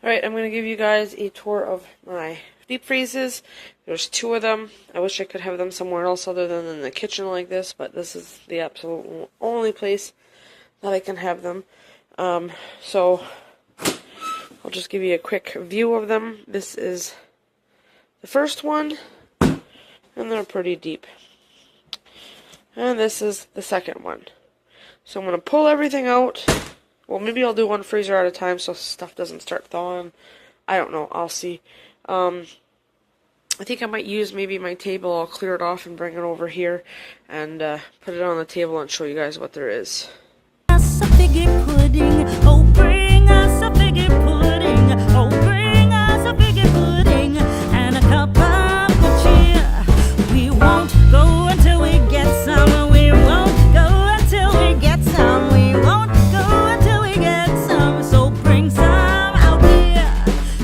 Alright, I'm going to give you guys a tour of my deep freezes. There's 2 of them. I wish I could have them somewhere else other than in the kitchen like this, but this is the absolute only place that I can have them. So I'll just give you a quick view of them. This is the first one, and they're pretty deep. And this is the second one. So I'm going to pull everything out. Well, maybe I'll do one freezer at a time so stuff doesn't start thawing. I don't know. I'll see. I think I might use maybe my table. I'll clear it off and bring it over here and put it on the table and show you guys what there is. Us a figgy pudding. Oh, bring us a figgy pudding. Oh, bring us a figgy pudding and a cup of good cheer. We won't go until we get some. We won't go until we get some. We won't go until we get some. So bring some out here.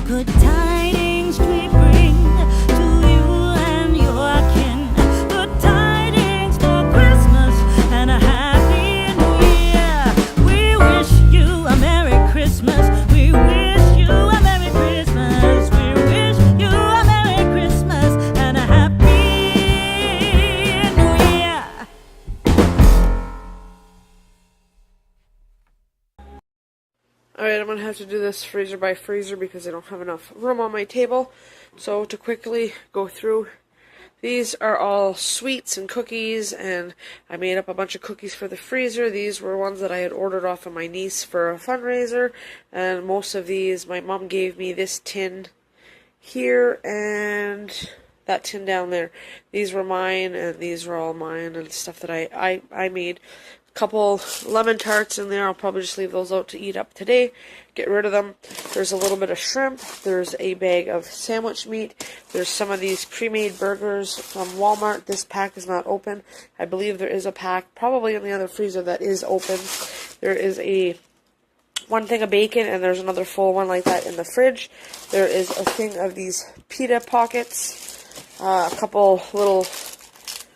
Good tidings we bring to you and your kin. Good tidings for Christmas and a happy New Year. We wish you a Merry Christmas. We wish you a Merry Christmas. We wish you a Merry Christmas and a Happy New Year. Alright, I'm going to have to do this freezer by freezer because I don't have enough room on my table. So to quickly go through, these are all sweets and cookies, and I made up a bunch of cookies for the freezer. These were ones that I had ordered off of my niece for a fundraiser, and most of these, my mom gave me this tin here and that tin down there. These were mine, and these were all mine and stuff that I made. Couple lemon tarts in there. I'll probably just leave those out to eat up today. Get rid of them. There's a little bit of shrimp. There's a bag of sandwich meat. There's some of these pre-made burgers from Walmart. This pack is not open. I believe there is a pack probably in the other freezer that is open. There is one thing of bacon, and there's another full one like that in the fridge. There is a thing of these pita pockets. A couple little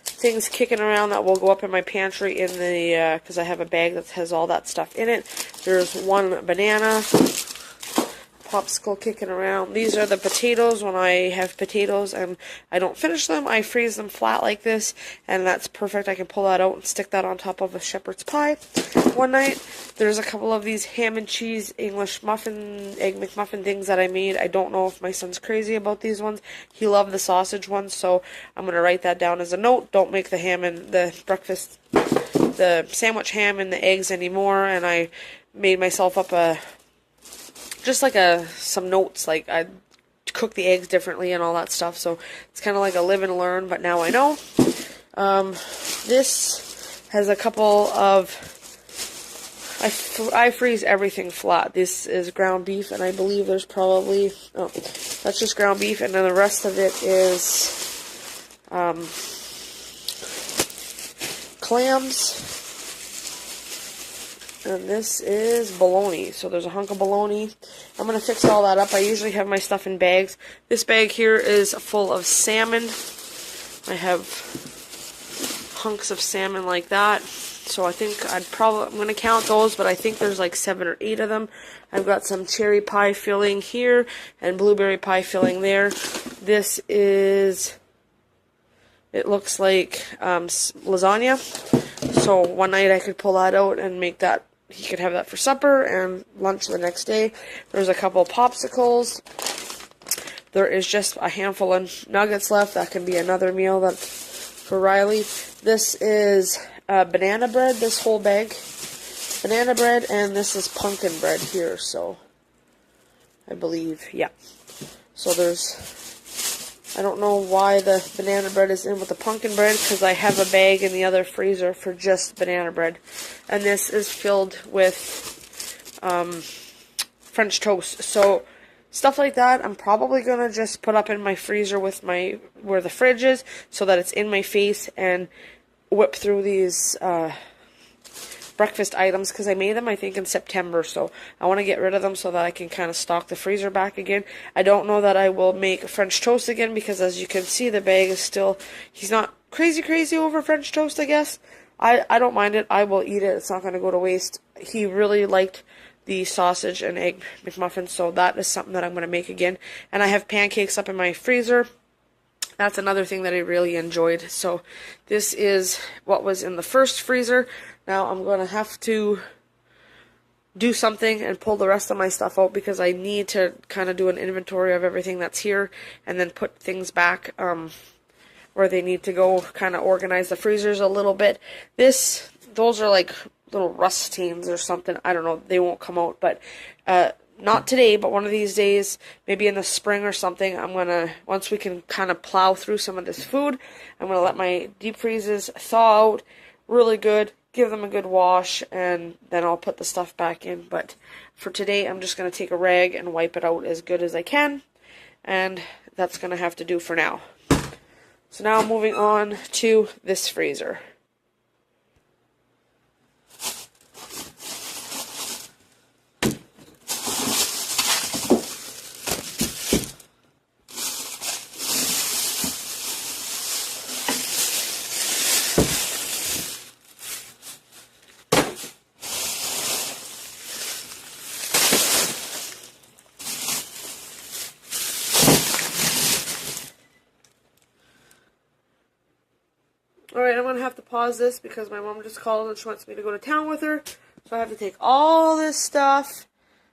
things kicking around that will go up in my pantry in the because I have a bag that has all that stuff in it. There's one banana popsicle kicking around. These are the potatoes. When I have potatoes and I don't finish them, I freeze them flat like this, and that's perfect. I can pull that out and stick that on top of a shepherd's pie one night. There's a couple of these ham and cheese English muffin, egg McMuffin things that I made. I don't know if my son's crazy about these ones. He loved the sausage ones, so I'm going to write that down as a note. Don't make the ham and the breakfast, the sandwich ham and the eggs anymore. And I made myself up just like some notes, like I cook the eggs differently and all that stuff. So it's kind of like a live and learn, but now I know. This has a couple of, I freeze everything flat. This is ground beef, and I believe there's probably, that's just ground beef, and then the rest of it is clams. And this is bologna. So there's a hunk of bologna. I'm going to fix all that up. I usually have my stuff in bags. This bag here is full of salmon. I have hunks of salmon like that. So I think I'm going to count those, but I think there's like 7 or 8 of them. I've got some cherry pie filling here and blueberry pie filling there. This is, it looks like lasagna. So one night I could pull that out and make that, he could have that for supper and lunch the next day. There's a couple popsicles. There is just a handful of nuggets left. That can be another meal that for Riley. This is banana bread, this whole bag. Banana bread, and this is pumpkin bread here, so I believe, yeah. So there's, I don't know why the banana bread is in with the pumpkin bread, because I have a bag in the other freezer for just banana bread. And this is filled with French toast. So stuff like that, I'm probably going to just put up in my freezer with where the fridge is, so that it's in my face, and whip through these breakfast items, because I made them I think in September, so I want to get rid of them so that I can kind of stock the freezer back again. I don't know that I will make French toast again, because as you can see, the bag is still, he's not crazy over French toast, I guess. I don't mind it. I will eat it. It's not going to go to waste. He really liked the sausage and egg McMuffins, so that is something that I'm going to make again. And I have pancakes up in my freezer. That's another thing that I really enjoyed. So this is what was in the first freezer. Now I'm going to have to do something and pull the rest of my stuff out because I need to kind of do an inventory of everything that's here and then put things back where they need to go, kind of organize the freezers a little bit. Those are like little rustines or something. I don't know. They won't come out, but not today, but one of these days, maybe in the spring or something, I'm going to, once we can kind of plow through some of this food, I'm going to let my deep freezes thaw out really good, give them a good wash, and then I'll put the stuff back in. But for today, I'm just going to take a rag and wipe it out as good as I can, and that's going to have to do for now. So now moving on to this freezer. Alright, I'm going to have to pause this because my mom just called and she wants me to go to town with her. So I have to take all this stuff,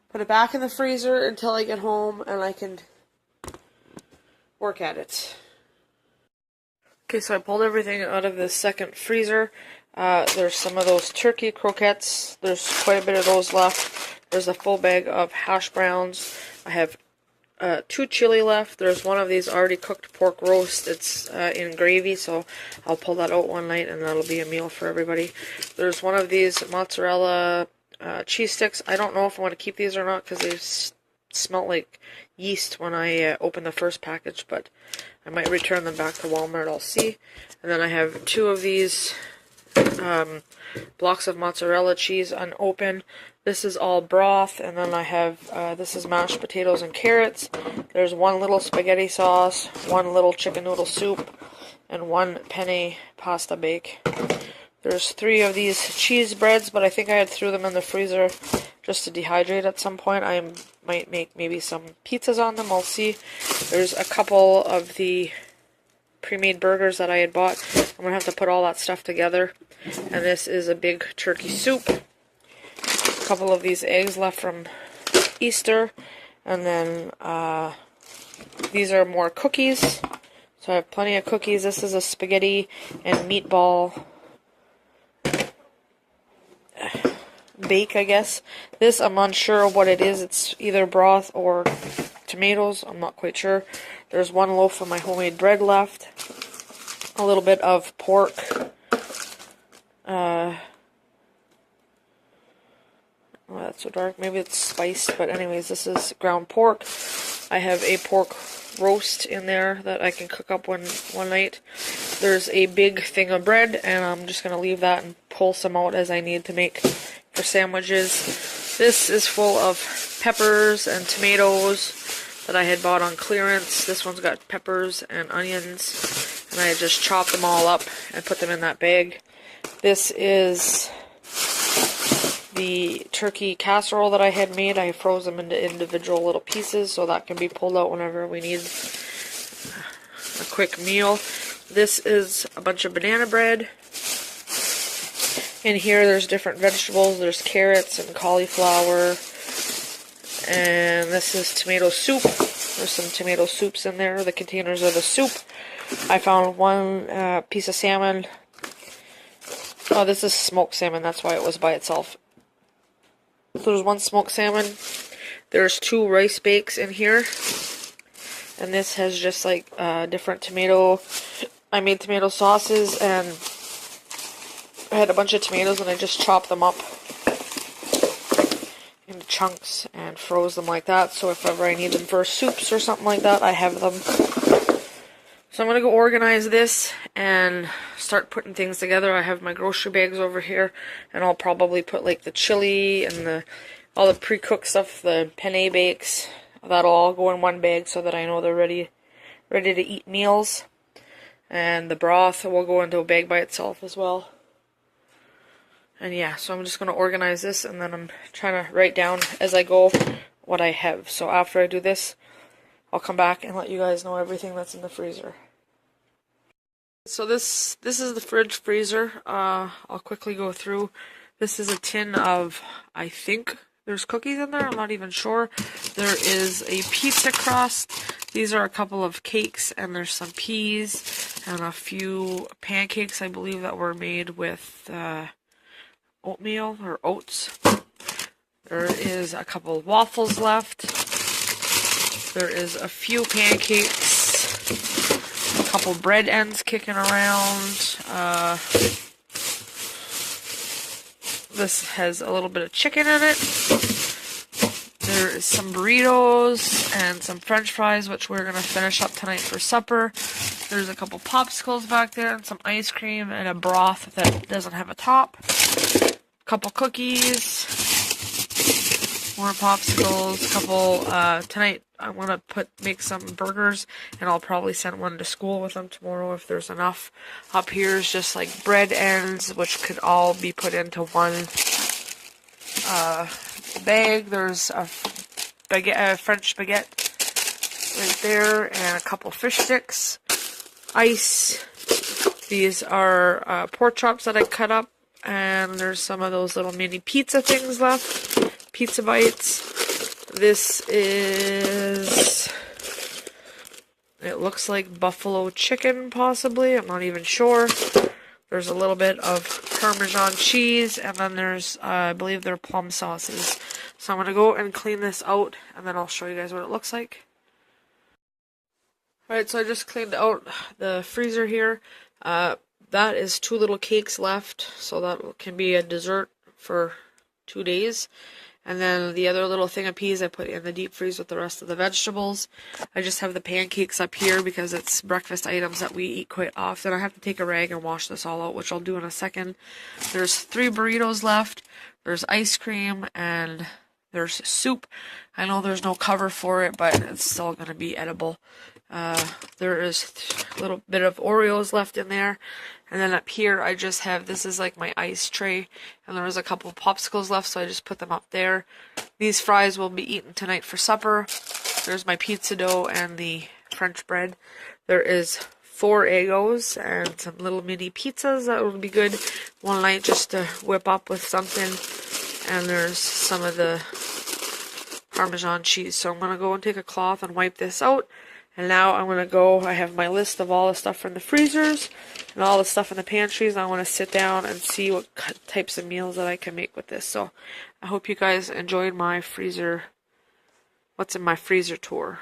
put it back in the freezer until I get home and I can work at it. Okay, so I pulled everything out of the second freezer. There's some of those turkey croquettes. There's quite a bit of those left. There's a full bag of hash browns. I have 2 chili left. There's one of these already cooked pork roast. It's in gravy, so I'll pull that out one night and that'll be a meal for everybody. There's one of these mozzarella cheese sticks. I don't know if I want to keep these or not because they smell like yeast when I open the first package, but I might return them back to Walmart. I'll see. And then I have 2 of these blocks of mozzarella cheese unopened. This is all broth, and then I have, this is mashed potatoes and carrots. There's 1 little spaghetti sauce, 1 little chicken noodle soup, and 1 penne pasta bake. There's 3 of these cheese breads, but I think I had threw them in the freezer just to dehydrate at some point. I might make maybe some pizzas on them, I'll see. There's a couple of the pre-made burgers that I had bought. I'm going to have to put all that stuff together. And this is a big turkey soup. A couple of these eggs left from Easter. And then these are more cookies. So I have plenty of cookies. This is a spaghetti and meatball bake, I guess. This, I'm unsure what it is. It's either broth or tomatoes. I'm not quite sure. There's 1 loaf of my homemade bread left. A little bit of pork. Oh, that's so dark. Maybe it's spiced, but anyways, this is ground pork. I have a pork roast in there that I can cook up one night. There's a big thing of bread, and I'm just going to leave that and pull some out as I need to make for sandwiches. This is full of peppers and tomatoes that I had bought on clearance. This one's got peppers and onions, and I just chopped them all up and put them in that bag. This is the turkey casserole that I had made. I froze them into individual little pieces so that can be pulled out whenever we need a quick meal. This is a bunch of banana bread. In here there's different vegetables. There's carrots and cauliflower. And this is tomato soup. There's some tomato soups in there. The containers are the soup. I found 1 piece of salmon. Oh, this is smoked salmon. That's why it was by itself. So there's 1 smoked salmon. There's 2 rice bakes in here. And this has just like different tomato. I made tomato sauces and I had a bunch of tomatoes and I just chopped them up into chunks and froze them like that. So if ever I need them for soups or something like that, I have them. So I'm going to go organize this and start putting things together. I have my grocery bags over here, and I'll probably put like the chili and all the pre-cooked stuff, the penne bakes. That'll all go in 1 bag so that I know they're ready to eat meals. And the broth will go into a bag by itself as well. And yeah, so I'm just going to organize this, and then I'm trying to write down as I go what I have. So after I do this, I'll come back and let you guys know everything that's in the freezer. So this is the fridge freezer. I'll quickly go through. This is a tin of, I think there's cookies in there, I'm not even sure. There is a pizza crust. These are a couple of cakes, and there's some peas and a few pancakes, I believe, that were made with oatmeal or oats. There is a couple of waffles left. There is a few pancakes, a couple bread ends kicking around. This has a little bit of chicken in it. There is some burritos and some french fries, which we're going to finish up tonight for supper. There's a couple popsicles back there and some ice cream and a broth that doesn't have a top. A couple cookies. More popsicles. Tonight I want to make some burgers, and I'll probably send one to school with them tomorrow if there's enough. Up here is just like bread ends, which could all be put into one bag. There's a French baguette right there, and a couple fish sticks. Ice. These are pork chops that I cut up, and there's some of those little mini pizza things left. Pizza bites. This is, it looks like buffalo chicken, possibly. I'm not even sure. There's a little bit of Parmesan cheese, and then there's, I believe they're plum sauces. So I'm going to go and clean this out, and then I'll show you guys what it looks like. Alright, so I just cleaned out the freezer here. That is 2 little cakes left, so that can be a dessert for 2 days. And then the other little thing of peas I put in the deep freeze with the rest of the vegetables. I just have the pancakes up here because it's breakfast items that we eat quite often. I have to take a rag and wash this all out, which I'll do in a second. There's 3 burritos left. There's ice cream and there's soup. I know there's no cover for it, but it's still going to be edible. There is a little bit of Oreos left in there. And then up here, I just have, this is like my ice tray, and there was a couple of popsicles left, so I just put them up there. These fries will be eaten tonight for supper. There's my pizza dough and the French bread. There is 4 Eggos and some little mini pizzas that will be good one night just to whip up with something. And there's some of the Parmesan cheese. So I'm going to go and take a cloth and wipe this out. And now I'm going to go, I have my list of all the stuff from the freezers and all the stuff in the pantries. I want to sit down and see what types of meals that I can make with this. So I hope you guys enjoyed my freezer, what's in my freezer tour.